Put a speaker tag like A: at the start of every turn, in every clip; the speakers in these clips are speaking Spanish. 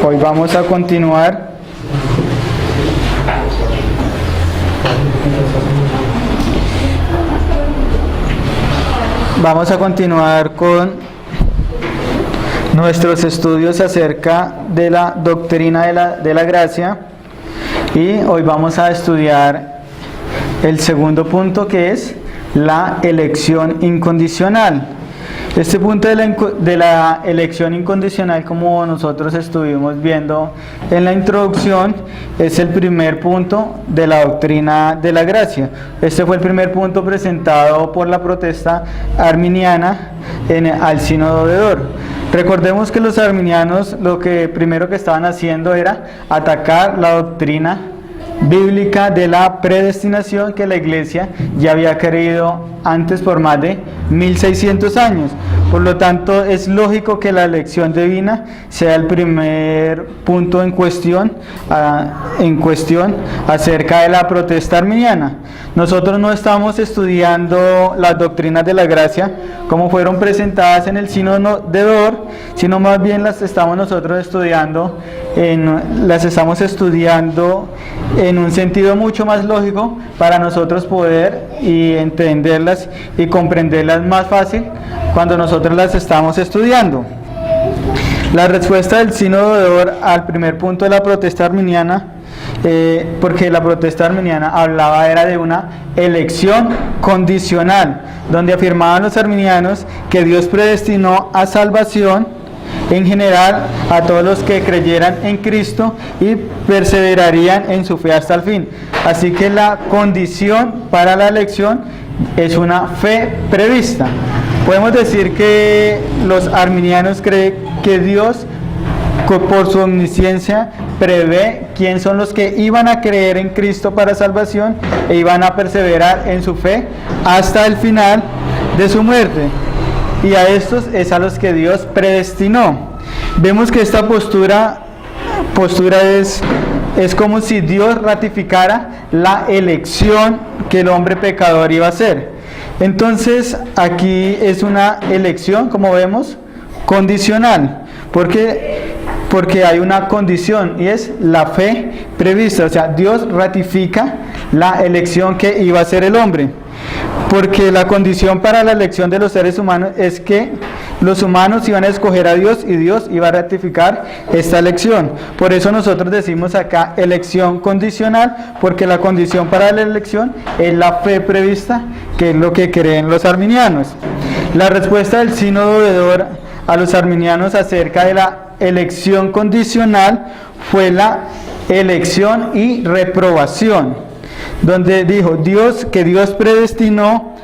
A: Hoy vamos a continuar con nuestros estudios acerca de la doctrina de la gracia, y hoy vamos a estudiar el segundo punto, que es la elección incondicional. Este punto de la elección incondicional, como nosotros estuvimos viendo en la introducción, es el primer punto de la doctrina de la gracia. Este fue el primer punto presentado por la protesta arminiana al Sínodo de Dort. Recordemos que los arminianos lo que primero que estaban haciendo era atacar la doctrina bíblica de la predestinación que la Iglesia ya había creído antes por más de 1600 años. Por lo tanto, es lógico que la elección divina sea el primer punto en cuestión acerca de la protesta arminiana. Nosotros no estamos estudiando las doctrinas de la gracia como fueron presentadas en el Sínodo de Dort, sino más bien las estamos estudiando en un sentido mucho más lógico para nosotros poder entenderlas y comprenderlas más fácil cuando nosotros las estamos estudiando. La respuesta del Sínodo de Dort al primer punto de la protesta arminiana, porque la protesta arminiana era de una elección condicional, donde afirmaban los arminianos que Dios predestinó a salvación en general a todos los que creyeran en Cristo y perseverarían en su fe hasta el fin. Así que la condición para la elección es una fe prevista. Podemos decir que los arminianos creen que Dios, por su omnisciencia, prevé quién son los que iban a creer en Cristo para salvación e iban a perseverar en su fe hasta el final de su muerte. Y a estos es a los que Dios predestinó. Vemos que esta postura es como si Dios ratificara la elección que el hombre pecador iba a hacer. Entonces aquí es una elección, como vemos, condicional, porque hay una condición y es la fe prevista. O sea, Dios ratifica la elección que iba a hacer el hombre. Porque la condición para la elección de los seres humanos es que los humanos iban a escoger a Dios y Dios iba a ratificar esta elección. Por eso nosotros decimos acá elección condicional, porque la condición para la elección es la fe prevista, que es lo que creen los arminianos. La respuesta del Sínodo de Dort a los arminianos acerca de la elección condicional fue la elección y reprobación, donde dijo que Dios predestinó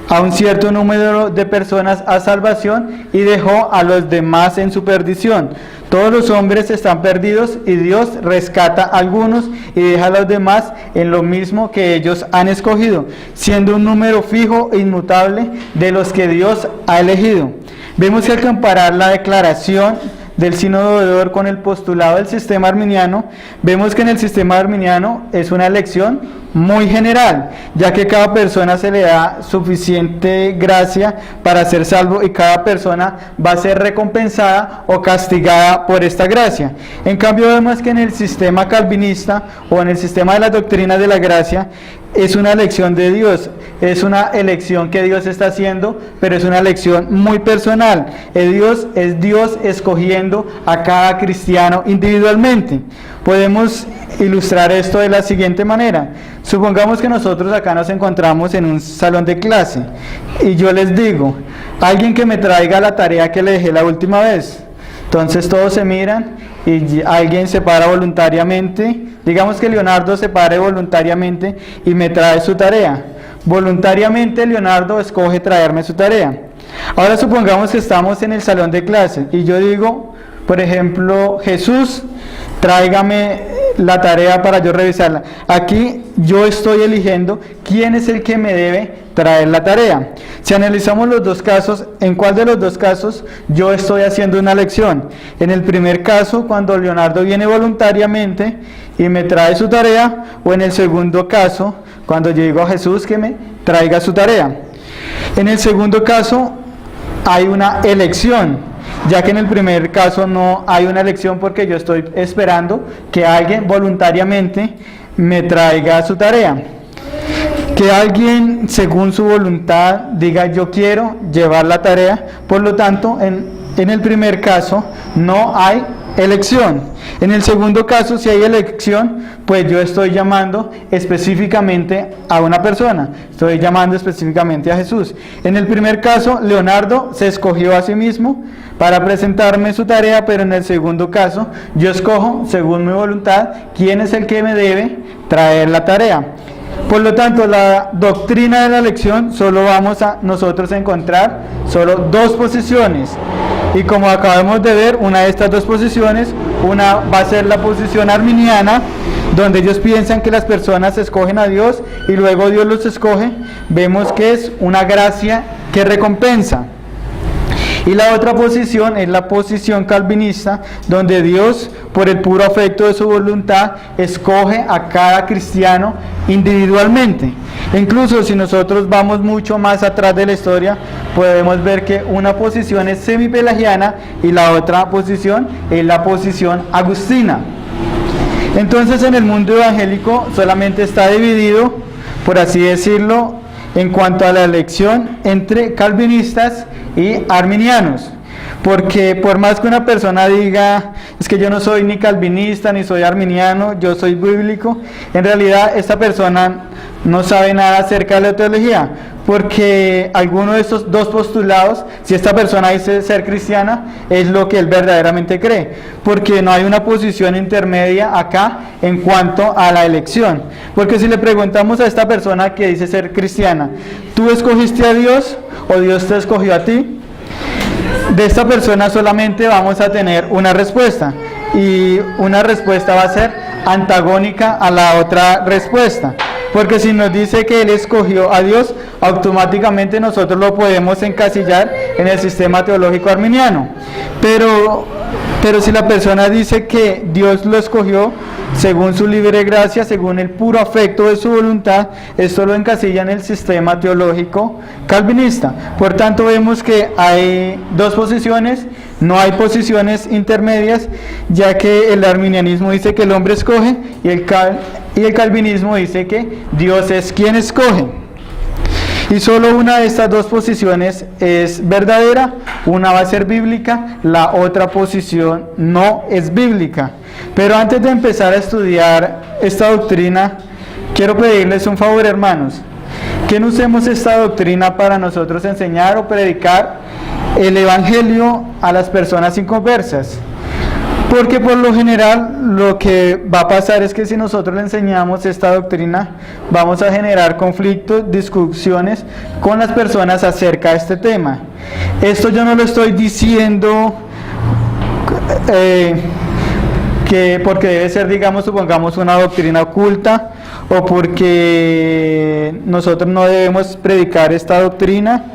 A: a un cierto número de personas a salvación y dejó a los demás en su perdición. Todos los hombres están perdidos y Dios rescata a algunos y deja a los demás en lo mismo que ellos han escogido, siendo un número fijo e inmutable de los que Dios ha elegido. Vemos que al comparar la declaración del Sínodo de Dort con el postulado del sistema arminiano, vemos que en el sistema arminiano es una elección muy general, ya que cada persona se le da suficiente gracia para ser salvo y cada persona va a ser recompensada o castigada por esta gracia. En cambio vemos que en el sistema calvinista o en el sistema de la doctrina de la gracia es una elección de Dios, es una elección que Dios está haciendo, pero es una elección muy personal. Es Dios escogiendo a cada cristiano individualmente. Podemos ilustrar esto de la siguiente manera. Supongamos que nosotros acá nos encontramos en un salón de clase y yo les digo, alguien que me traiga la tarea que le dejé la última vez. Entonces todos se miran y alguien se para voluntariamente. Digamos que Leonardo se pare voluntariamente y me trae su tarea. Voluntariamente Leonardo escoge traerme su tarea. Ahora supongamos que estamos en el salón de clase y yo digo, por ejemplo, Jesús, tráigame la tarea para yo revisarla. Aquí yo estoy eligiendo quién es el que me debe traer la tarea. Si analizamos los dos casos, ¿en cuál de los dos casos yo estoy haciendo una elección? En el primer caso, cuando Leonardo viene voluntariamente y me trae su tarea, o en el segundo caso, cuando yo digo a Jesús que me traiga su tarea. En el segundo caso hay una elección, ya que en el primer caso no hay una elección porque yo estoy esperando que alguien voluntariamente me traiga su tarea. Que alguien según su voluntad diga yo quiero llevar la tarea, por lo tanto en el primer caso no hay elección. En el segundo caso, si hay elección, pues yo estoy llamando específicamente a una persona, estoy llamando específicamente a Jesús. En el primer caso, Leonardo se escogió a sí mismo para presentarme su tarea, pero en el segundo caso, yo escojo, según mi voluntad, quién es el que me debe traer la tarea. Por lo tanto, la doctrina de la elección solo vamos a nosotros a encontrar solo dos posiciones. Y como acabamos de ver, una de estas dos posiciones, una va a ser la posición arminiana, donde ellos piensan que las personas escogen a Dios y luego Dios los escoge. Vemos que es una gracia que recompensa. Y la otra posición es la posición calvinista, donde Dios, por el puro afecto de su voluntad, escoge a cada cristiano individualmente. Incluso si nosotros vamos mucho más atrás de la historia, podemos ver que una posición es semipelagiana y la otra posición es la posición agustina. Entonces en el mundo evangélico solamente está dividido, por así decirlo, en cuanto a la elección entre calvinistas y arminianos. Porque por más que una persona diga, es que yo no soy ni calvinista ni soy arminiano, yo soy bíblico, en realidad esta persona no sabe nada acerca de la teología, porque alguno de estos dos postulados, si esta persona dice ser cristiana, es lo que él verdaderamente cree, porque no hay una posición intermedia acá en cuanto a la elección. Porque si le preguntamos a esta persona que dice ser cristiana, ¿tú escogiste a Dios o Dios te escogió a ti? De esta persona solamente vamos a tener una respuesta, y una respuesta va a ser antagónica a la otra respuesta. Porque si nos dice que él escogió a Dios, automáticamente nosotros lo podemos encasillar en el sistema teológico arminiano. Pero si la persona dice que Dios lo escogió según su libre gracia, según el puro afecto de su voluntad, esto lo encasilla en el sistema teológico calvinista. Por tanto, vemos que hay dos posiciones, no hay posiciones intermedias, ya que el arminianismo dice que el hombre escoge y el calvinismo dice que Dios es quien escoge. Y solo una de estas dos posiciones es verdadera, una va a ser bíblica, la otra posición no es bíblica. Pero antes de empezar a estudiar esta doctrina, quiero pedirles un favor, hermanos, que no usemos esta doctrina para nosotros enseñar o predicar el evangelio a las personas inconversas. Porque por lo general lo que va a pasar es que si nosotros le enseñamos esta doctrina, vamos a generar conflictos, discusiones con las personas acerca de este tema. Esto yo no lo estoy diciendo que porque debe ser, digamos, supongamos una doctrina oculta, o porque nosotros no debemos predicar esta doctrina,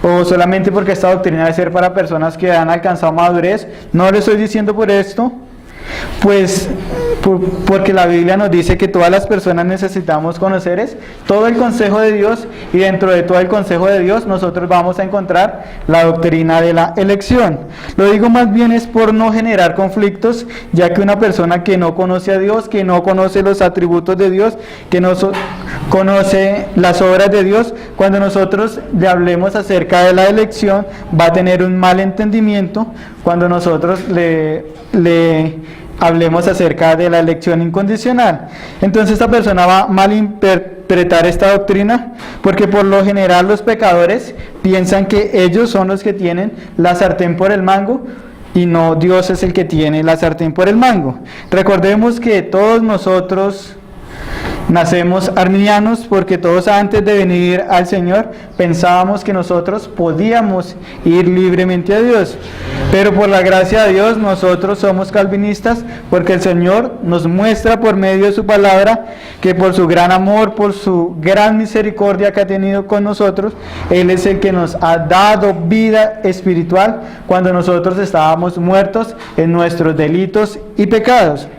A: o solamente porque esta doctrina debe ser para personas que han alcanzado madurez. No lo estoy diciendo por esto, pues porque la Biblia nos dice que todas las personas necesitamos conocer todo el consejo de Dios, y dentro de todo el consejo de Dios nosotros vamos a encontrar la doctrina de la elección. Lo digo más bien es por no generar conflictos, ya que una persona que no conoce a Dios, que no conoce los atributos de Dios, que no conoce las obras de Dios, cuando nosotros le hablemos acerca de la elección, va a tener un mal entendimiento cuando nosotros le hablemos acerca de la elección incondicional. Entonces esta persona va a malinterpretar esta doctrina, porque por lo general los pecadores piensan que ellos son los que tienen la sartén por el mango, y no, Dios es el que tiene la sartén por el mango. Recordemos que todos nosotros nacemos arminianos, porque todos antes de venir al Señor pensábamos que nosotros podíamos ir libremente a Dios, pero por la gracia de Dios nosotros somos calvinistas, porque el Señor nos muestra por medio de su palabra que por su gran amor, por su gran misericordia que ha tenido con nosotros, Él es el que nos ha dado vida espiritual cuando nosotros estábamos muertos en nuestros delitos y pecados.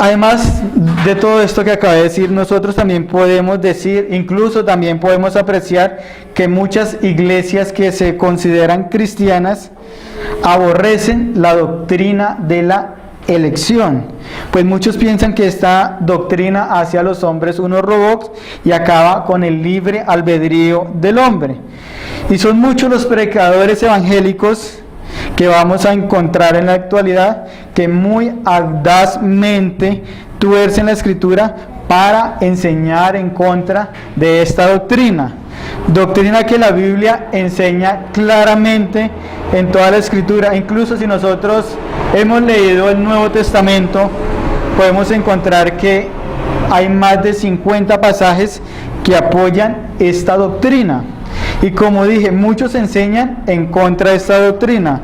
A: Además de todo esto que acabé de decir, nosotros también podemos decir, incluso también podemos apreciar que muchas iglesias que se consideran cristianas aborrecen la doctrina de la elección, pues muchos piensan que esta doctrina hace a los hombres unos robots y acaba con el libre albedrío del hombre. Y son muchos los predicadores evangélicos que vamos a encontrar en la actualidad que muy audazmente tuercen la escritura para enseñar en contra de esta doctrina. Doctrina que la Biblia enseña claramente en toda la escritura. Incluso si nosotros hemos leído el Nuevo Testamento, podemos encontrar que hay más de 50 pasajes que apoyan esta doctrina. Y como dije, muchos enseñan en contra de esta doctrina.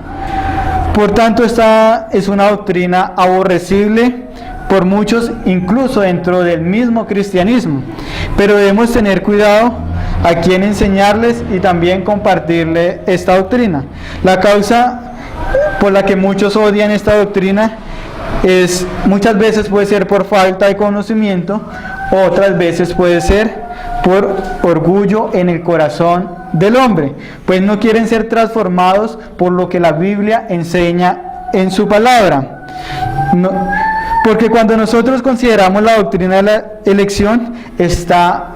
A: Por tanto, esta es una doctrina aborrecible por muchos, incluso dentro del mismo cristianismo. Pero debemos tener cuidado a quién enseñarles y también compartirle esta doctrina. La causa por la que muchos odian esta doctrina es, muchas veces puede ser por falta de conocimiento, otras veces puede ser por orgullo en el corazón del hombre, pues no quieren ser transformados por lo que la Biblia enseña en su palabra. Porque cuando nosotros consideramos la doctrina de la elección, está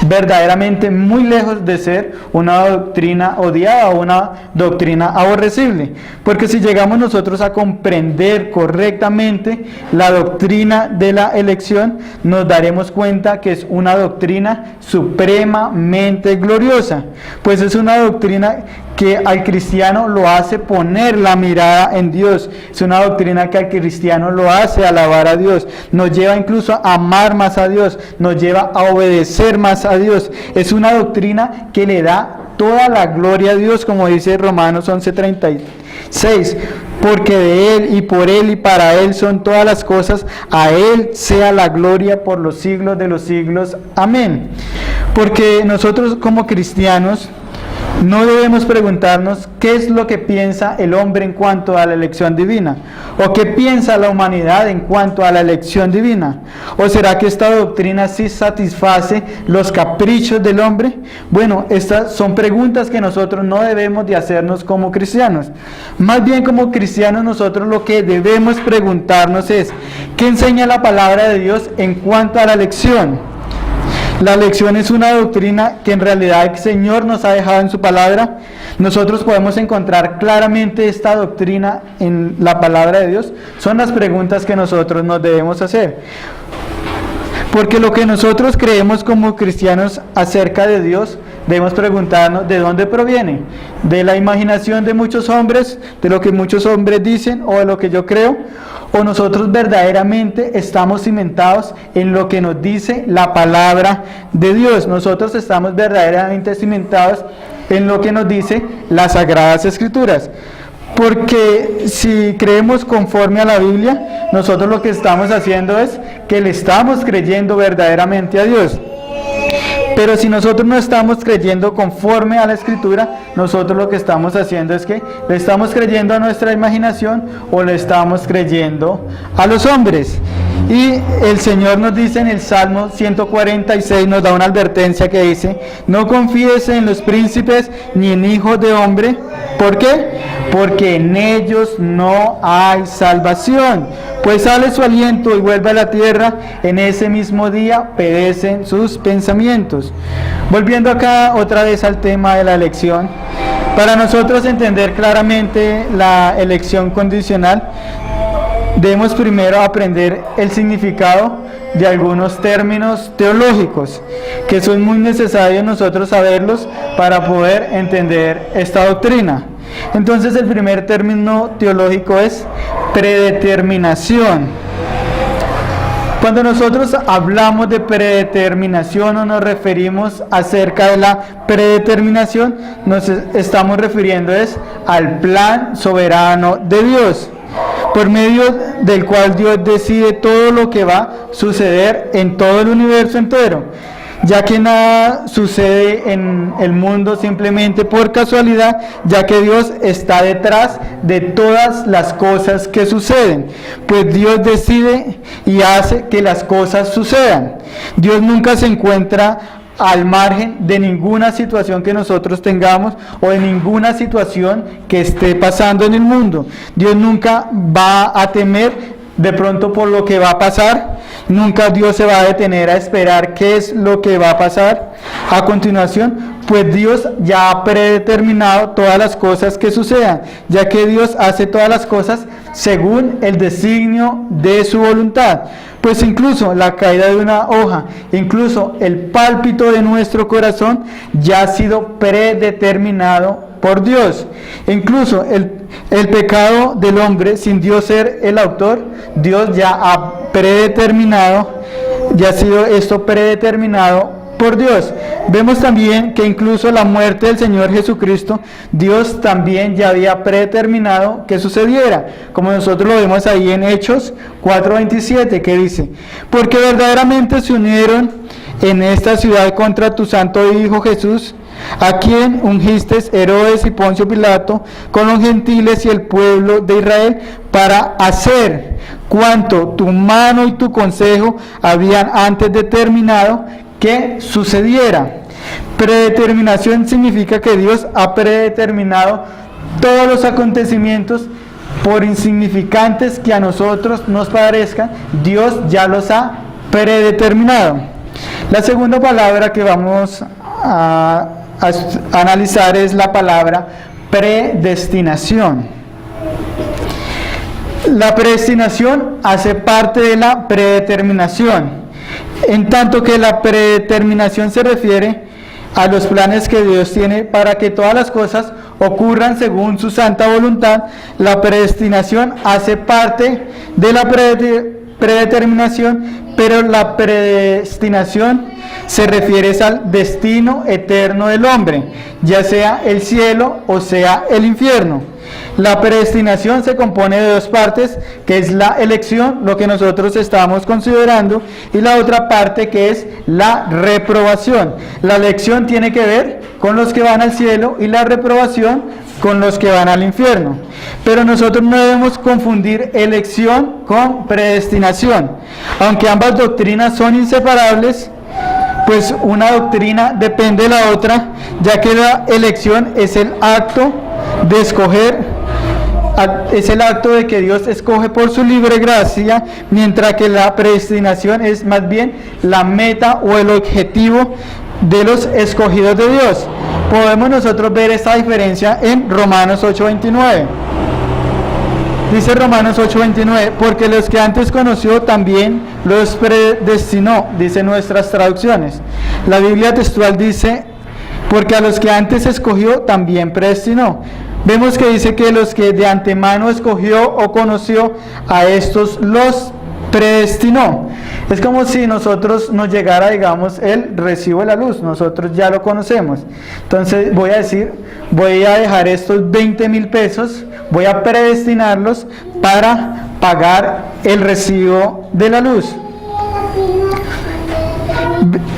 A: verdaderamente muy lejos de ser una doctrina odiada o una doctrina aborrecible. Porque si llegamos nosotros a comprender correctamente la doctrina de la elección, nos daremos cuenta que es una doctrina supremamente gloriosa. Pues es una doctrina que al cristiano lo hace poner la mirada en Dios. Es una doctrina que al cristiano lo hace alabar a Dios, nos lleva incluso a amar más a Dios, nos lleva a obedecer más a Dios. Es una doctrina que le da toda la gloria a Dios, como dice Romanos 11:36, porque de Él y por Él y para Él son todas las cosas, a Él sea la gloria por los siglos de los siglos. Amén. Porque nosotros como cristianos no debemos preguntarnos qué es lo que piensa el hombre en cuanto a la elección divina, o qué piensa la humanidad en cuanto a la elección divina, o será que esta doctrina sí satisface los caprichos del hombre. Bueno, estas son preguntas que nosotros no debemos de hacernos como cristianos. Más bien, como cristianos, nosotros lo que debemos preguntarnos es ¿qué enseña la palabra de Dios en cuanto a la elección? La elección es una doctrina que en realidad el Señor nos ha dejado en su palabra. Nosotros podemos encontrar claramente esta doctrina en la palabra de Dios. Son las preguntas que nosotros nos debemos hacer. Porque lo que nosotros creemos como cristianos acerca de Dios, debemos preguntarnos de dónde proviene. ¿De la imaginación de muchos hombres, de lo que muchos hombres dicen o de lo que yo creo? ¿O nosotros verdaderamente estamos cimentados en lo que nos dice la palabra de Dios? Nosotros estamos verdaderamente cimentados en lo que nos dice las Sagradas Escrituras. Porque si creemos conforme a la Biblia, nosotros lo que estamos haciendo es que le estamos creyendo verdaderamente a Dios. Pero si nosotros no estamos creyendo conforme a la Escritura, nosotros lo que estamos haciendo es que le estamos creyendo a nuestra imaginación o le estamos creyendo a los hombres. Y el Señor nos dice en el Salmo 146, nos da una advertencia que dice: no confíes en los príncipes ni en hijos de hombre. ¿Por qué? Porque en ellos no hay salvación. Pues sale su aliento y vuelve a la tierra, en ese mismo día perecen sus pensamientos. Volviendo acá otra vez al tema de la elección, para nosotros entender claramente la elección condicional, debemos primero aprender el significado de algunos términos teológicos, que son muy necesarios nosotros saberlos para poder entender esta doctrina. Entonces, el primer término teológico es predeterminación. Cuando nosotros hablamos de predeterminación o nos referimos acerca de la predeterminación, nos estamos refiriendo al plan soberano de Dios, por medio del cual Dios decide todo lo que va a suceder en todo el universo entero. ya que nada sucede en el mundo simplemente por casualidad, ya que Dios está detrás de todas las cosas que suceden, pues Dios decide y hace que las cosas sucedan. Dios nunca se encuentra al margen de ninguna situación que nosotros tengamos o de ninguna situación que esté pasando en el mundo. Dios nunca va a temer de pronto por lo que va a pasar. Nunca Dios se va a detener a esperar qué es lo que va a pasar a continuación, pues Dios ya ha predeterminado todas las cosas que sucedan, ya que Dios hace todas las cosas según el designio de su voluntad. Pues incluso la caída de una hoja, incluso el pálpito de nuestro corazón ya ha sido predeterminado por Dios. Incluso el pecado del hombre, sin Dios ser el autor, Dios ya ha predeterminado, ya ha sido esto predeterminado por Dios. Vemos también que incluso la muerte del Señor Jesucristo, Dios también ya había predeterminado que sucediera, como nosotros lo vemos ahí en Hechos 4:27, que dice: porque verdaderamente se unieron en esta ciudad contra tu santo Hijo Jesús, a quien ungiste Herodes y Poncio Pilato con los gentiles y el pueblo de Israel, para hacer cuanto tu mano y tu consejo habían antes determinado que sucediera. Predeterminación significa que Dios ha predeterminado todos los acontecimientos, por insignificantes que a nosotros nos parezcan, Dios ya los ha predeterminado. La segunda palabra que vamos a analizar es la palabra predestinación. La predestinación hace parte de la predeterminación, en tanto que la predeterminación se refiere a los planes que Dios tiene para que todas las cosas ocurran según su santa voluntad. La predestinación hace parte de la predeterminación, pero la predestinación se refiere al destino eterno del hombre, ya sea el cielo o sea el infierno. La predestinación se compone de dos partes, que es la elección, lo que nosotros estamos considerando, y la otra parte que es la reprobación. La elección tiene que ver con los que van al cielo y la reprobación con los que van al infierno. Pero nosotros no debemos confundir elección con predestinación. Aunque ambas doctrinas son inseparables, pues una doctrina depende de la otra, ya que la elección es el acto de escoger, es el acto de que Dios escoge por su libre gracia, mientras que la predestinación es más bien la meta o el objetivo de los escogidos de Dios. Podemos nosotros ver esta diferencia en Romanos 8:29. Dice Romanos 8:29, porque los que antes conoció también los predestinó, dice nuestras traducciones. La Biblia textual dice, porque a los que antes escogió también predestinó. Vemos que dice que los que de antemano escogió o conoció, a estos los predestinó. Es como si nosotros nos llegara, digamos, el recibo de la luz, nosotros ya lo conocemos. Entonces voy a decir, voy a dejar estos 20,000 pesos, voy a predestinarlos para pagar el recibo de la luz.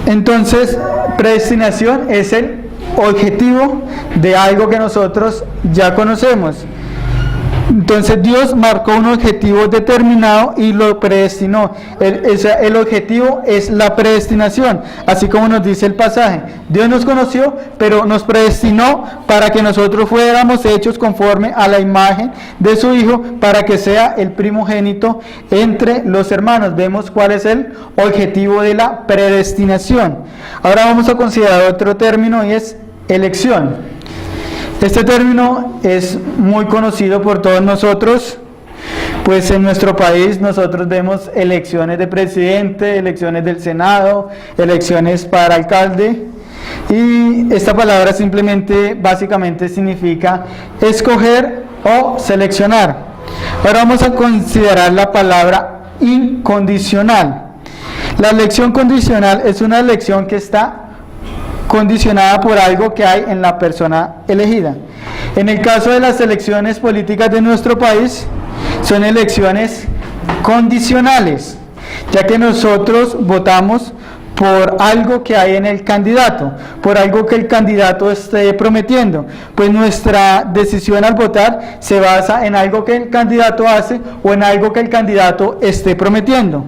A: Entonces, predestinación es el objetivo de algo que nosotros ya conocemos. Entonces Dios marcó un objetivo determinado y lo predestinó. El objetivo es la predestinación, así como nos dice el pasaje. Dios nos conoció, pero nos predestinó para que nosotros fuéramos hechos conforme a la imagen de su Hijo, para que sea el primogénito entre los hermanos. Vemos cuál es el objetivo de la predestinación. Ahora vamos a considerar otro término, y es elección. Este término es muy conocido por todos nosotros, pues en nuestro país nosotros vemos elecciones de presidente, elecciones del Senado, elecciones para alcalde, y esta palabra simplemente, básicamente significa escoger o seleccionar. Ahora vamos a considerar la palabra incondicional. La elección condicional es una elección que está condicionada por algo que hay en la persona elegida. En el caso de las elecciones políticas de nuestro país, son elecciones condicionales, ya que nosotros votamos por algo que hay en el candidato, por algo que el candidato esté prometiendo. Pues nuestra decisión al votar se basa en algo que el candidato hace o en algo que el candidato esté prometiendo.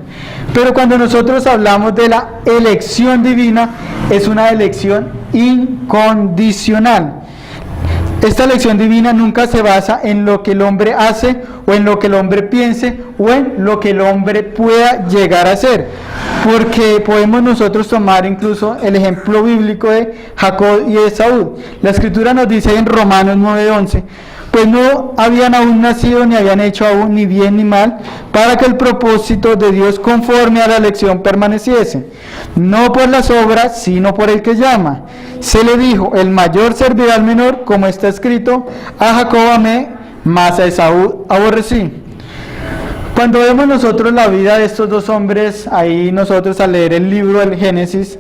A: Pero cuando nosotros hablamos de la elección divina, es una elección incondicional. Esta elección divina nunca se basa en lo que el hombre hace o en lo que el hombre piense o en lo que el hombre pueda llegar a ser. Porque podemos nosotros tomar incluso el ejemplo bíblico de Jacob y Esaú. La escritura nos dice en Romanos 9:11, pues no habían aún nacido ni habían hecho aún ni bien ni mal, para que el propósito de Dios conforme a la elección permaneciese, no por las obras, sino por el que llama. Se le dijo, el mayor servirá al menor, como está escrito, a Jacob amé, mas a Esaú aborrecí. Cuando vemos nosotros la vida de estos dos hombres, ahí nosotros al leer el libro del Génesis,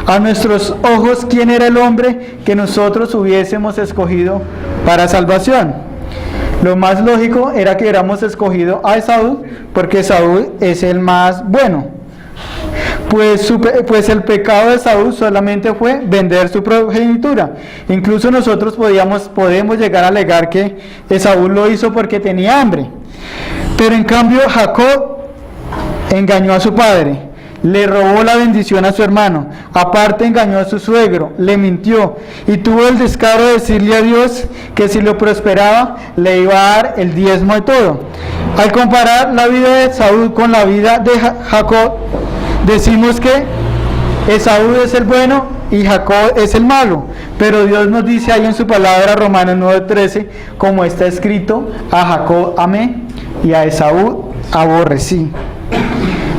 A: a nuestros ojos, ¿quién era el hombre que nosotros hubiésemos escogido para salvación? Lo más lógico era que hubiéramos escogido a Esaú, porque Esaú es el más bueno. Pues el pecado de Esaú solamente fue vender su progenitura. Incluso nosotros podemos llegar a alegar que Esaú lo hizo porque tenía hambre. Pero en cambio Jacob engañó a su padre, le robó la bendición a su hermano, aparte engañó a su suegro, le mintió y tuvo el descaro de decirle a Dios que si lo prosperaba le iba a dar el diezmo de todo. Al comparar la vida de Esaú con la vida de Jacob, decimos que Esaú es el bueno y Jacob es el malo, pero Dios nos dice ahí en su palabra, Romanos 9:13, como está escrito, a Jacob amé y a Esaú aborrecí.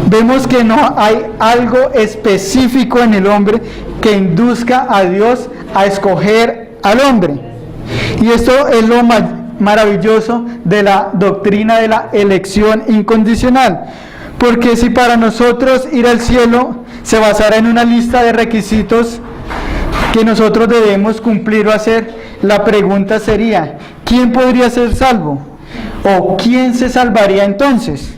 A: Vemos que no hay algo específico en el hombre que induzca a Dios a escoger al hombre. Y esto es lo maravilloso de la doctrina de la elección incondicional. Porque si para nosotros ir al cielo se basara en una lista de requisitos que nosotros debemos cumplir o hacer, la pregunta sería, ¿quién podría ser salvo? ¿O quién se salvaría entonces?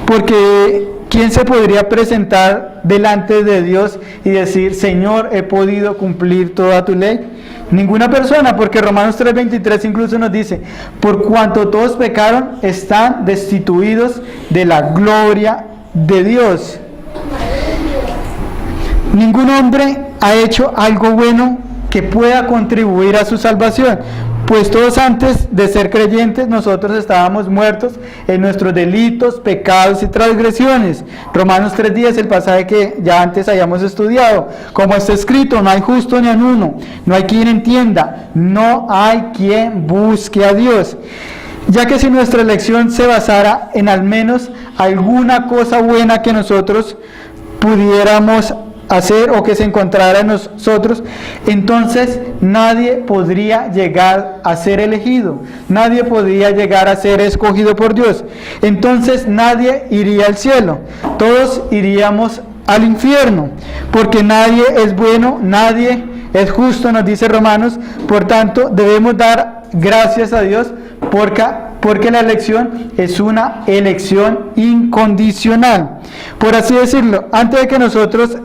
A: Porque ¿quién se podría presentar delante de Dios y decir, Señor, he podido cumplir toda tu ley? Ninguna persona, porque Romanos 3:23 incluso nos dice, por cuanto todos pecaron, están destituidos de la gloria de Dios. Ningún hombre ha hecho algo bueno que pueda contribuir a su salvación, pues todos antes de ser creyentes nosotros estábamos muertos en nuestros delitos, pecados y transgresiones. Romanos 3:10, el pasaje que ya antes hayamos estudiado, como está escrito, no hay justo ni en uno, no hay quien entienda, no hay quien busque a Dios. Ya que si nuestra elección se basara en al menos alguna cosa buena que nosotros pudiéramos hacer o que se encontrara en nosotros, entonces nadie podría llegar a ser elegido, nadie podría llegar a ser escogido por Dios, entonces nadie iría al cielo, todos iríamos al infierno, porque nadie es bueno, nadie es justo, nos dice Romanos. Por tanto debemos dar gracias a Dios porque la elección es una elección incondicional, por así decirlo. Antes de que nosotros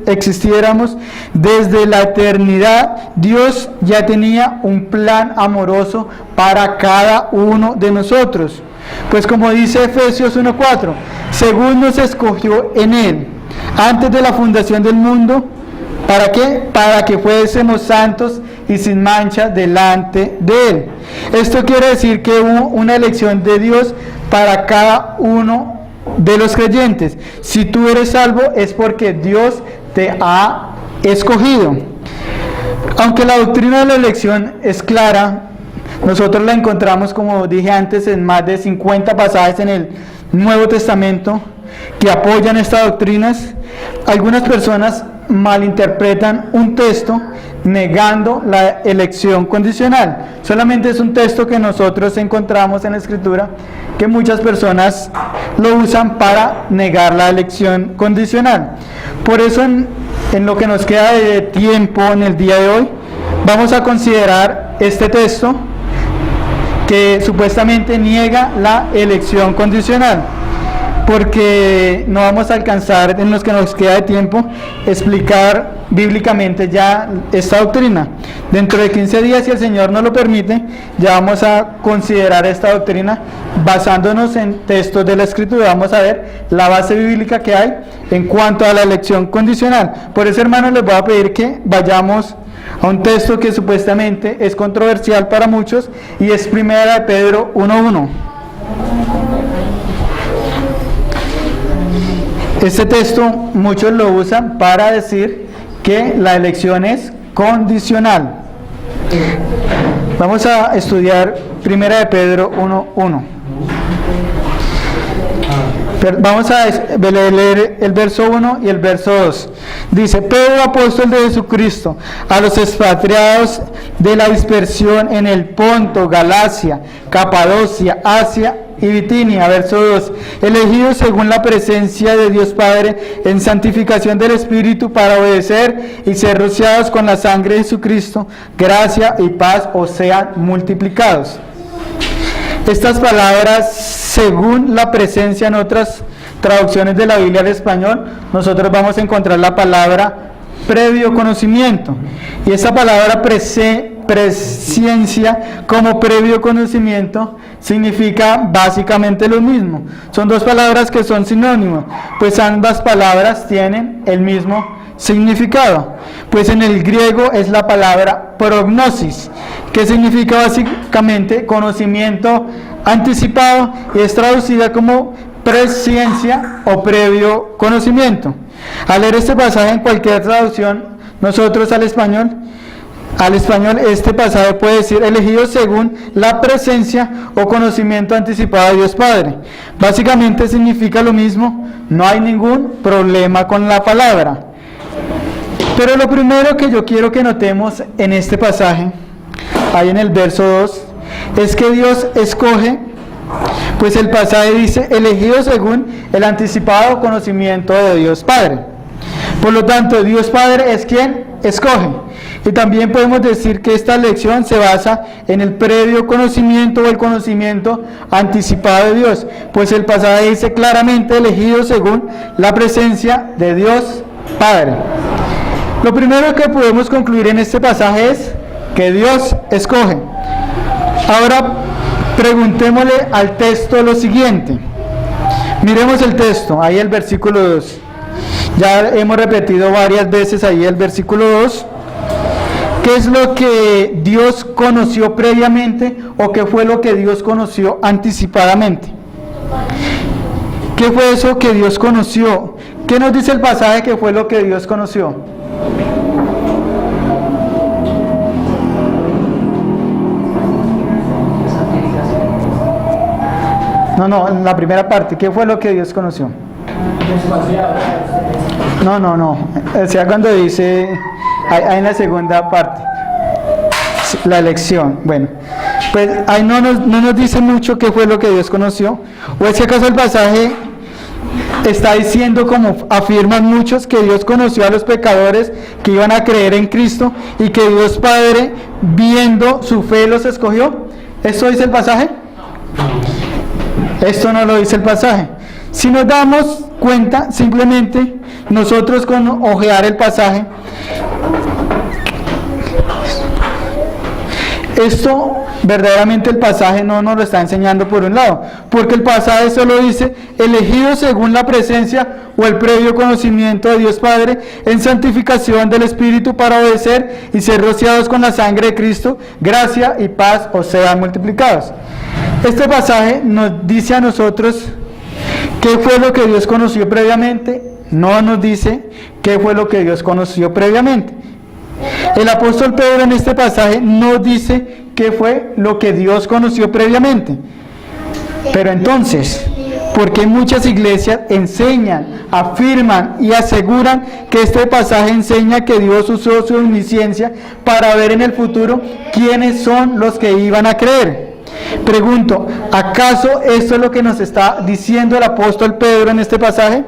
A: existiéramos, desde la eternidad, Dios ya tenía un plan amoroso para cada uno de nosotros. Pues como dice Efesios 1:4, según nos escogió en Él, antes de la fundación del mundo, ¿para qué? Para que fuésemos santos y sin mancha delante de Él. Esto quiere decir que hubo una elección de Dios para cada uno de los creyentes. Si tú eres salvo es porque Dios te ha escogido. Aunque la doctrina de la elección es clara, nosotros la encontramos, como dije antes, en más de 50 pasajes en el Nuevo Testamento que apoyan estas doctrinas. Algunas personas malinterpretan un texto negando la elección condicional. Solamente es un texto que nosotros encontramos en la Escritura que muchas personas lo usan para negar la elección condicional. Por eso en lo que nos queda de tiempo en el día de hoy, vamos a considerar este texto que supuestamente niega la elección condicional. porque no vamos a alcanzar en los que nos queda de tiempo explicar bíblicamente ya esta doctrina. Dentro de 15 días, si el Señor nos lo permite, ya vamos a considerar esta doctrina basándonos en textos de la Escritura. Vamos a ver la base bíblica que hay en cuanto a la elección condicional. Por eso, hermanos, les voy a pedir que vayamos a un texto que supuestamente es controversial para muchos, y es Primera de Pedro 1:1. Este texto muchos lo usan para decir que la elección es condicional. Vamos a estudiar Primera de Pedro 1:1. Vamos a leer el verso 1 y el verso 2. Dice: Pedro, apóstol de Jesucristo, a los expatriados de la dispersión en el Ponto, Galacia, Capadocia, Asia y Bitinia. Verso 2: elegidos según la presencia de Dios Padre en santificación del Espíritu para obedecer y ser rociados con la sangre de Jesucristo, gracia y paz os sean multiplicados. Estas palabras, según la presencia, en otras traducciones de la Biblia al español, nosotros vamos a encontrar la palabra previo conocimiento. Y esa palabra presciencia como previo conocimiento significa básicamente lo mismo. Son dos palabras que son sinónimos, pues ambas palabras tienen el mismo significado. Pues en el griego es la palabra prognosis, que significa básicamente conocimiento anticipado, y es traducida como presciencia o previo conocimiento. Al leer este pasaje en cualquier traducción, nosotros al español este pasaje puede decir elegidos según la presencia o conocimiento anticipado de Dios Padre. Básicamente significa lo mismo, no hay ningún problema con la palabra. Pero lo primero que yo quiero que notemos en este pasaje, ahí en el verso 2, es que Dios escoge, pues el pasaje dice elegidos según el anticipado conocimiento de Dios Padre. Por lo tanto, Dios Padre es quien escoge. Y también podemos decir que esta elección se basa en el previo conocimiento o el conocimiento anticipado de Dios, pues el pasaje dice claramente elegidos según la presencia de Dios Padre. Lo primero que podemos concluir en este pasaje es que Dios escoge. Ahora preguntémosle al texto lo siguiente. Miremos el texto, ahí el versículo 2. Ya hemos repetido varias veces ahí el versículo 2. ¿Qué es lo que Dios conoció previamente o qué fue lo que Dios conoció anticipadamente? ¿Qué fue eso que Dios conoció? ¿Qué nos dice el pasaje que fue lo que Dios conoció? No, en la primera parte, ¿qué fue lo que Dios conoció? No. O sea, cuando dice, ahí en la segunda parte, la elección. Bueno, pues ahí no nos dice mucho qué fue lo que Dios conoció. ¿O es que acaso el pasaje está diciendo, como afirman muchos, que Dios conoció a los pecadores que iban a creer en Cristo y que Dios Padre, viendo su fe, los escogió? ¿Esto dice el pasaje? Esto no lo dice el pasaje. Si nos damos cuenta, simplemente nosotros con ojear el pasaje, esto verdaderamente el pasaje no nos lo está enseñando por un lado, porque el pasaje solo dice elegidos según la presencia o el previo conocimiento de Dios Padre en santificación del Espíritu para obedecer y ser rociados con la sangre de Cristo, gracia y paz os sean multiplicados. Este pasaje nos dice a nosotros qué fue lo que Dios conoció previamente, no nos dice qué fue lo que Dios conoció previamente. El apóstol Pedro en este pasaje no dice qué fue lo que Dios conoció previamente. Pero entonces, ¿por qué muchas iglesias enseñan, afirman y aseguran que este pasaje enseña que Dios usó su omnisciencia para ver en el futuro quiénes son los que iban a creer? Pregunto, ¿acaso esto es lo que nos está diciendo el apóstol Pedro en este pasaje?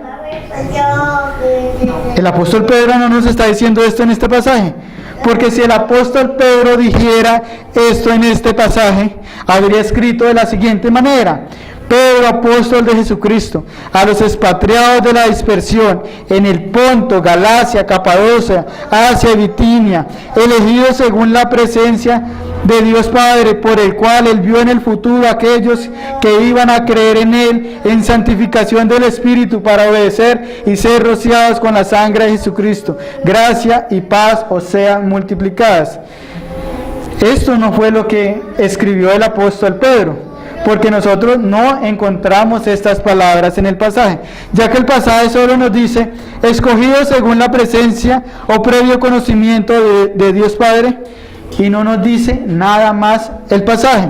A: El apóstol Pedro no nos está diciendo esto en este pasaje, porque si el apóstol Pedro dijera esto en este pasaje, habría escrito de la siguiente manera: Pedro, apóstol de Jesucristo, a los expatriados de la dispersión en el Ponto, Galacia, Capadocia, Asia y Bitinia, elegidos según la presencia de Dios Padre, por el cual Él vio en el futuro a aquellos que iban a creer en Él, en santificación del Espíritu, para obedecer y ser rociados con la sangre de Jesucristo. Gracia y paz os sean multiplicadas. Esto no fue lo que escribió el apóstol Pedro, porque nosotros no encontramos estas palabras en el pasaje, ya que el pasaje solo nos dice, escogidos según la presencia o previo conocimiento de Dios Padre, y no nos dice nada más el pasaje.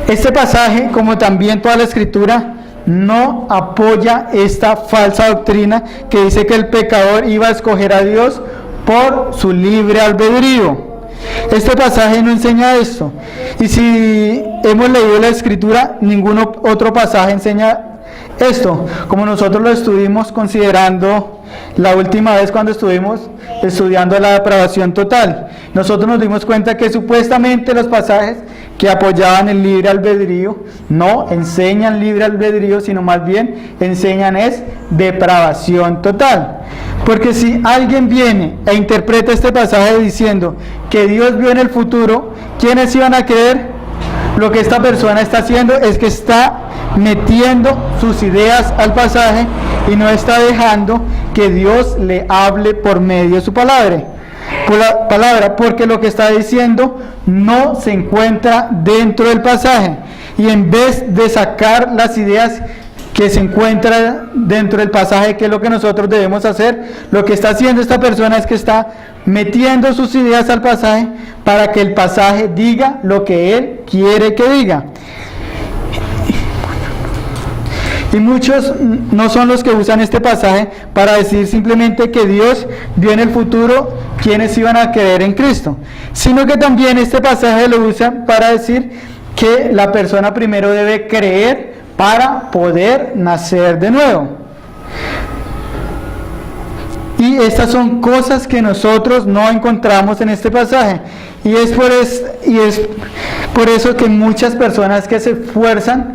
A: Este pasaje, como también toda la Escritura, no apoya esta falsa doctrina que dice que el pecador iba a escoger a Dios por su libre albedrío. Este pasaje no enseña esto, y si hemos leído la Escritura, ningún otro pasaje enseña esto, como nosotros lo estuvimos considerando la última vez cuando estuvimos estudiando la depravación total. Nosotros nos dimos cuenta que supuestamente los pasajes que apoyaban el libre albedrío no enseñan libre albedrío, sino más bien enseñan es depravación total. Porque si alguien viene e interpreta este pasaje diciendo que Dios vio en el futuro, ¿quiénes iban a creer? Lo que esta persona está haciendo es que está metiendo sus ideas al pasaje y no está dejando que Dios le hable por medio de su palabra. Porque lo que está diciendo no se encuentra dentro del pasaje, y en vez de sacar las ideas que se encuentran dentro del pasaje, que es lo que nosotros debemos hacer, lo que está haciendo esta persona es que está metiendo sus ideas al pasaje para que el pasaje diga lo que él quiere que diga. Y muchos no son los que usan este pasaje para decir simplemente que Dios vio en el futuro quienes iban a creer en Cristo, sino que también este pasaje lo usan para decir que la persona primero debe creer para poder nacer de nuevo. Y estas son cosas que nosotros no encontramos en este pasaje. Y es por eso que muchas personas que se esfuerzan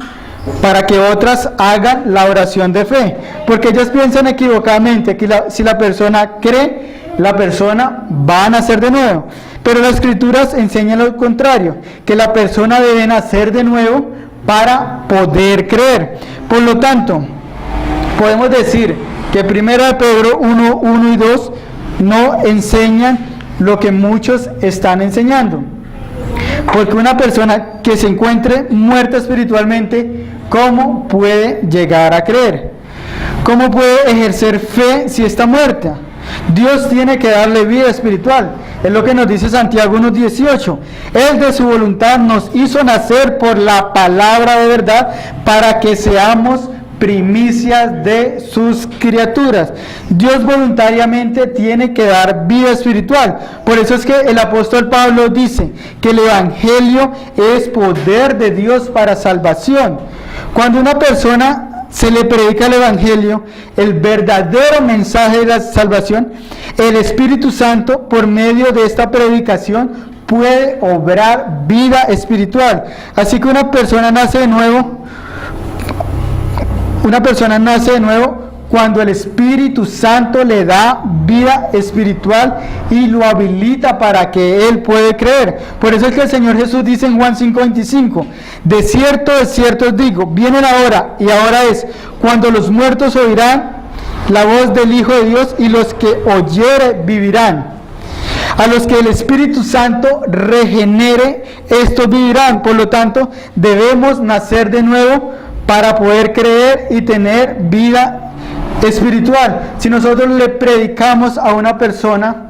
A: para que otras hagan la oración de fe, porque ellas piensan equivocadamente que si la persona cree, la persona va a nacer de nuevo. Pero las Escrituras enseñan lo contrario, que la persona debe nacer de nuevo para poder creer. Por lo tanto, podemos decir que 1 Pedro 1 y 2 no enseñan lo que muchos están enseñando. Porque una persona que se encuentre muerta espiritualmente, ¿cómo puede llegar a creer? ¿Cómo puede ejercer fe si está muerta? Dios tiene que darle vida espiritual. Es lo que nos dice Santiago 1:18. Él de su voluntad nos hizo nacer por la palabra de verdad para que seamos primicias de sus criaturas. Dios voluntariamente tiene que dar vida espiritual. Por eso es que el apóstol Pablo dice que el evangelio es poder de Dios para salvación. Cuando una persona se le predica el evangelio, el verdadero mensaje de la salvación, el Espíritu Santo, por medio de esta predicación, puede obrar vida espiritual. Así que una persona nace de nuevo cuando el Espíritu Santo le da vida espiritual y lo habilita para que él puede creer. Por eso es que el Señor Jesús dice en Juan 5:25, de cierto os digo, viene la hora, y ahora es, cuando los muertos oirán la voz del Hijo de Dios, y los que oyere vivirán. A los que el Espíritu Santo regenere, estos vivirán. Por lo tanto, debemos nacer de nuevo para poder creer y tener vida espiritual. Si nosotros le predicamos a una persona,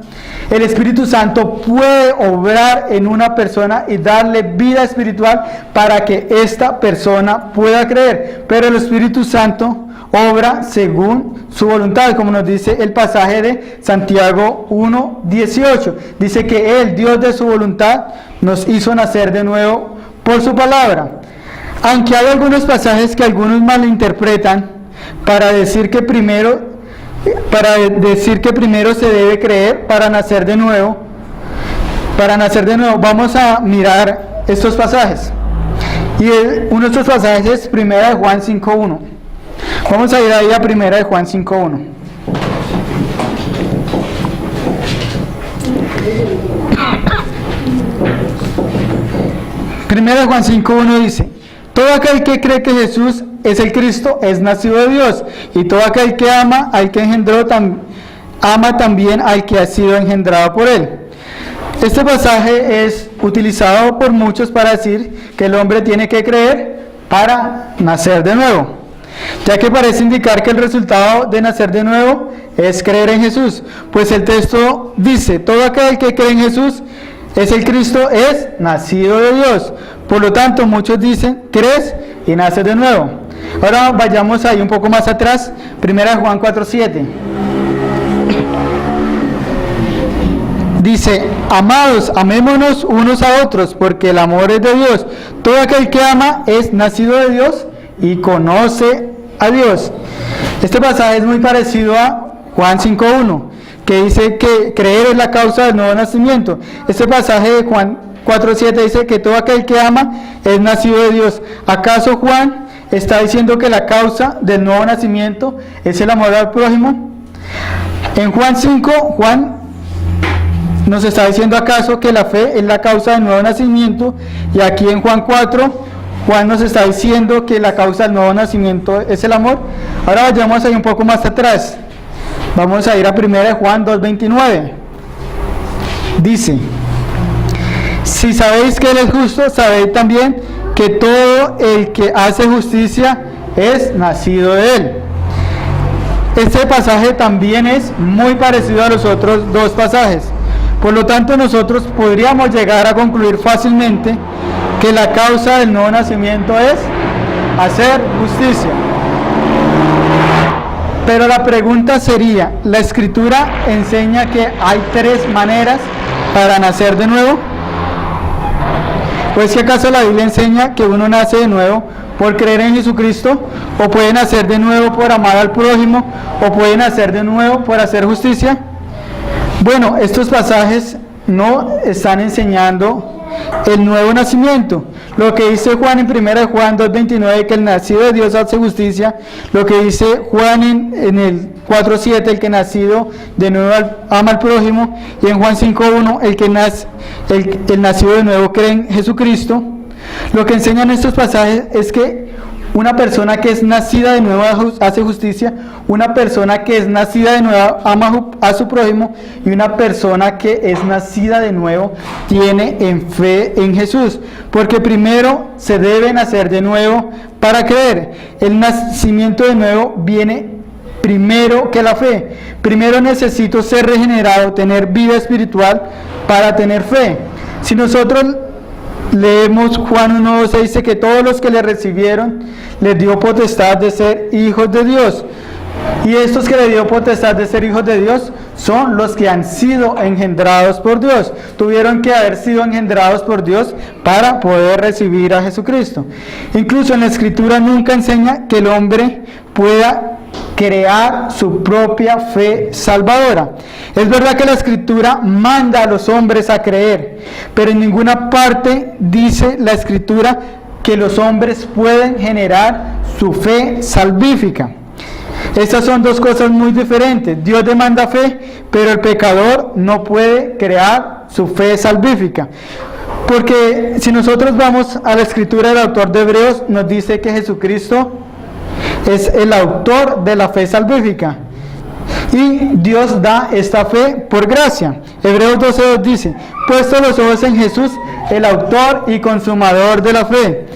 A: el Espíritu Santo puede obrar en una persona y darle vida espiritual para que esta persona pueda creer. Pero el Espíritu Santo obra según su voluntad, como nos dice el pasaje de Santiago 1:18. Dice que Él, Dios de su voluntad, nos hizo nacer de nuevo por su palabra. Aunque hay algunos pasajes que algunos malinterpretan para decir que primero se debe creer para nacer de nuevo. Vamos a mirar estos pasajes. Y uno de estos pasajes es 1 Juan 5.1. Vamos a ir ahí a 1 Juan 5.1. Primera Juan 5.1 dice: todo aquel que cree que Jesús es el Cristo es nacido de Dios, y todo aquel que ama al que engendró ama también al que ha sido engendrado por él. Este pasaje es utilizado por muchos para decir que el hombre tiene que creer para nacer de nuevo, ya que parece indicar que el resultado de nacer de nuevo es creer en Jesús, pues el texto dice: todo aquel que cree en Jesús es el Cristo, es nacido de Dios. Por lo tanto, muchos dicen: crees y naces de nuevo. Ahora vayamos ahí un poco más atrás, 1 Juan 4.7. Dice: amados, amémonos unos a otros, porque el amor es de Dios. Todo aquel que ama es nacido de Dios y conoce a Dios. Este pasaje es muy parecido a Juan 5.1, que dice que creer es la causa del nuevo nacimiento. Este pasaje de Juan 4.7 dice que todo aquel que ama es nacido de Dios. ¿Acaso Juan está diciendo que la causa del nuevo nacimiento es el amor al prójimo? En Juan 5, Juan nos está diciendo acaso que la fe es la causa del nuevo nacimiento, y aquí en Juan 4, Juan nos está diciendo que la causa del nuevo nacimiento es el amor. Ahora vayamos ahí un poco más atrás. Vamos a ir a 1 Juan 2.29. Dice: si sabéis que Él es justo, sabéis también que todo el que hace justicia es nacido de Él. Este pasaje también es muy parecido a los otros dos pasajes. Por lo tanto, nosotros podríamos llegar a concluir fácilmente que la causa del nuevo nacimiento es hacer justicia. Pero la pregunta sería: ¿la Escritura enseña que hay tres maneras para nacer de nuevo? ¿O es que acaso la Biblia enseña que uno nace de nuevo por creer en Jesucristo, o puede nacer de nuevo por amar al prójimo, o puede nacer de nuevo por hacer justicia? Bueno, estos pasajes no están enseñando el nuevo nacimiento. Lo que dice Juan en 1 Juan 2.29, que el nacido de Dios hace justicia. Lo que dice Juan en el 4.7, el que nacido de nuevo ama al prójimo. Y en Juan 5.1, el nacido de nuevo cree en Jesucristo. Lo que enseñan estos pasajes es que una persona que es nacida de nuevo hace justicia, una persona que es nacida de nuevo ama a su prójimo, y una persona que es nacida de nuevo tiene en fe en Jesús, porque primero se debe nacer de nuevo para creer. El nacimiento de nuevo viene primero que la fe. Primero necesito ser regenerado, tener vida espiritual para tener fe. Si nosotros leemos Juan 1.12, dice que todos los que le recibieron les dio potestad de ser hijos de Dios. Y estos que le dio potestad de ser hijos de Dios son los que han sido engendrados por Dios. Tuvieron que haber sido engendrados por Dios para poder recibir a Jesucristo. Incluso en la Escritura nunca enseña que el hombre pueda crear su propia fe salvadora. Es verdad que la Escritura manda a los hombres a creer, pero en ninguna parte dice la Escritura que los hombres pueden generar su fe salvífica. Estas son dos cosas muy diferentes. Dios demanda fe, pero el pecador no puede crear su fe salvífica. Porque si nosotros vamos a la Escritura, el autor de Hebreos nos dice que Jesucristo es el autor de la fe salvífica, y Dios da esta fe por gracia. Hebreos 12.2 dice: puesto los ojos en Jesús, el autor y consumador de la fe.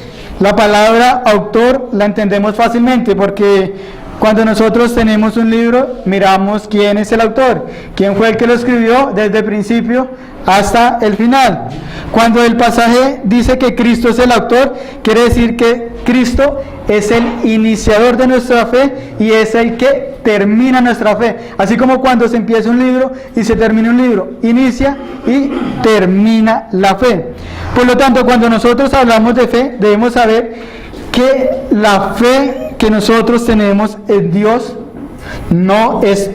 A: La palabra autor la entendemos fácilmente, porque cuando nosotros tenemos un libro, miramos quién es el autor, quién fue el que lo escribió desde el principio hasta el final. Cuando el pasaje dice que Cristo es el autor, quiere decir que Cristo es el iniciador de nuestra fe y es el que termina nuestra fe. Así como cuando se empieza un libro y se termina un libro, inicia y termina la fe. Por lo tanto, cuando nosotros hablamos de fe, debemos saber que la fe que nosotros tenemos en Dios no es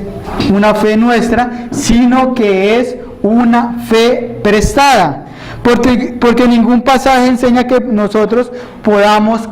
A: una fe nuestra, sino que es una fe prestada. porque ningún pasaje enseña que nosotros podamos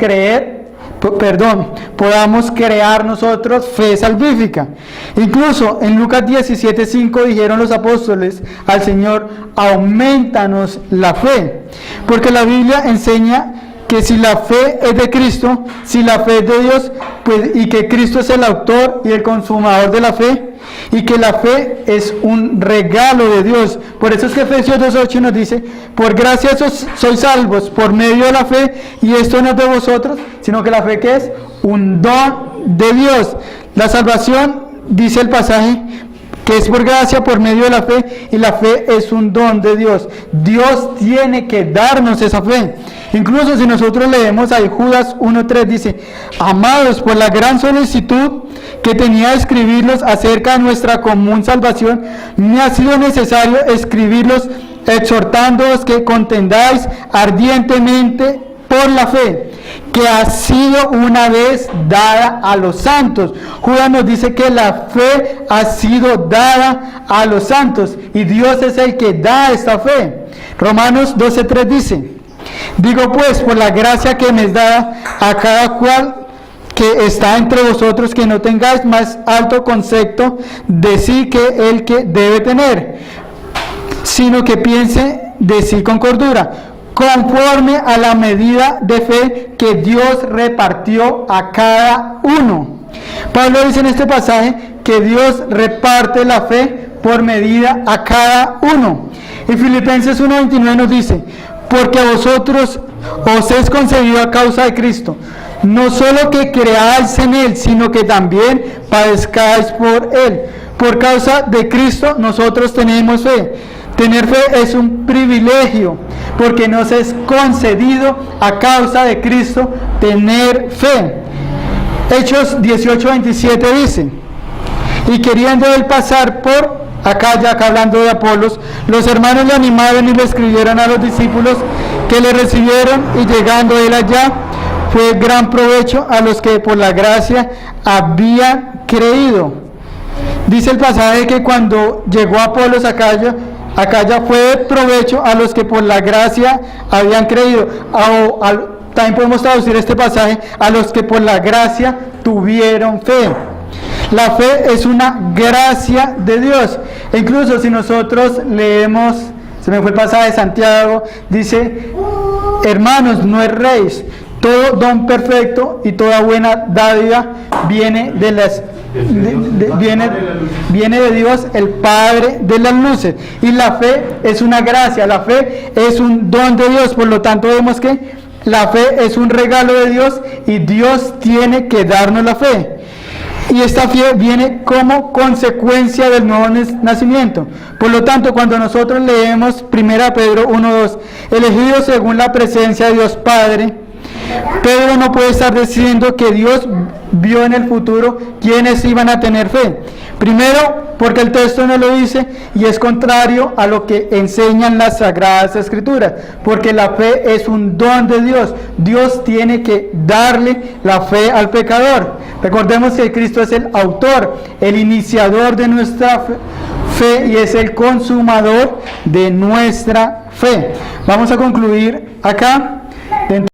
A: podamos crear nosotros fe salvífica. Incluso en Lucas 17:5 dijeron los apóstoles al Señor: aumentanos la fe, porque la Biblia enseña que si la fe es de Cristo, si la fe es de Dios, pues, y que Cristo es el autor y el consumador de la fe, y que la fe es un regalo de Dios. Por eso es que Efesios 2:8 nos dice: por gracia sois salvos por medio de la fe, y esto no es de vosotros, sino que la fe, ¿qué es? Un don de Dios. La salvación, dice el pasaje, que es por gracia, por medio de la fe, y la fe es un don de Dios. Dios tiene que darnos esa fe. Incluso si nosotros leemos ahí Judas 1:3, dice: amados, por la gran solicitud que tenía de escribirlos acerca de nuestra común salvación, me ha sido necesario escribirlos exhortándoos que contendáis ardientemente por la fe que ha sido una vez dada a los santos. Judas nos dice que la fe ha sido dada a los santos, y Dios es el que da esta fe. Romanos 12:3 dice: digo pues, por la gracia que me es dada, a cada cual que está entre vosotros, que no tengáis más alto concepto de sí que el que debe tener, sino que piense de sí con cordura, conforme a la medida de fe que Dios repartió a cada uno. Pablo dice en este pasaje que Dios reparte la fe por medida a cada uno. Y Filipenses 1:29 nos dice: porque a vosotros os es concedido a causa de Cristo, no solo que creáis en Él, sino que también padezcáis por Él. Por causa de Cristo nosotros tenemos fe. Tener fe es un privilegio, porque nos es concedido a causa de Cristo tener fe. Hechos 18:27 dice: y queriendo él pasar por acá hablando de Apolos, los hermanos le animaron y le escribieron a los discípulos, que le recibieron, y llegando él allá, fue gran provecho a los que por la gracia habían creído. Dice el pasaje que cuando llegó Apolos acá ya fue de provecho a los que por la gracia habían creído. También podemos traducir este pasaje: a los que por la gracia tuvieron fe. La fe es una gracia de Dios. E incluso si nosotros leemos, se me fue el pasaje de Santiago, dice: hermanos, no erréis, todo don perfecto y toda buena dádiva viene viene de Dios, el Padre de las luces. Y la fe es una gracia, la fe es un don de Dios. Por lo tanto, vemos que la fe es un regalo de Dios, y Dios tiene que darnos la fe. Y esta fe viene como consecuencia del nuevo nacimiento. Por lo tanto, cuando nosotros leemos 1 Pedro 1:2, elegidos según la presencia de Dios Padre, Pedro no puede estar diciendo que Dios vio en el futuro quiénes iban a tener fe. Primero, porque el texto no lo dice, y es contrario a lo que enseñan las Sagradas Escrituras, porque la fe es un don de Dios. Dios tiene que darle la fe al pecador. Recordemos que Cristo es el autor, el iniciador de nuestra fe, y es el consumador de nuestra fe. Vamos a concluir acá.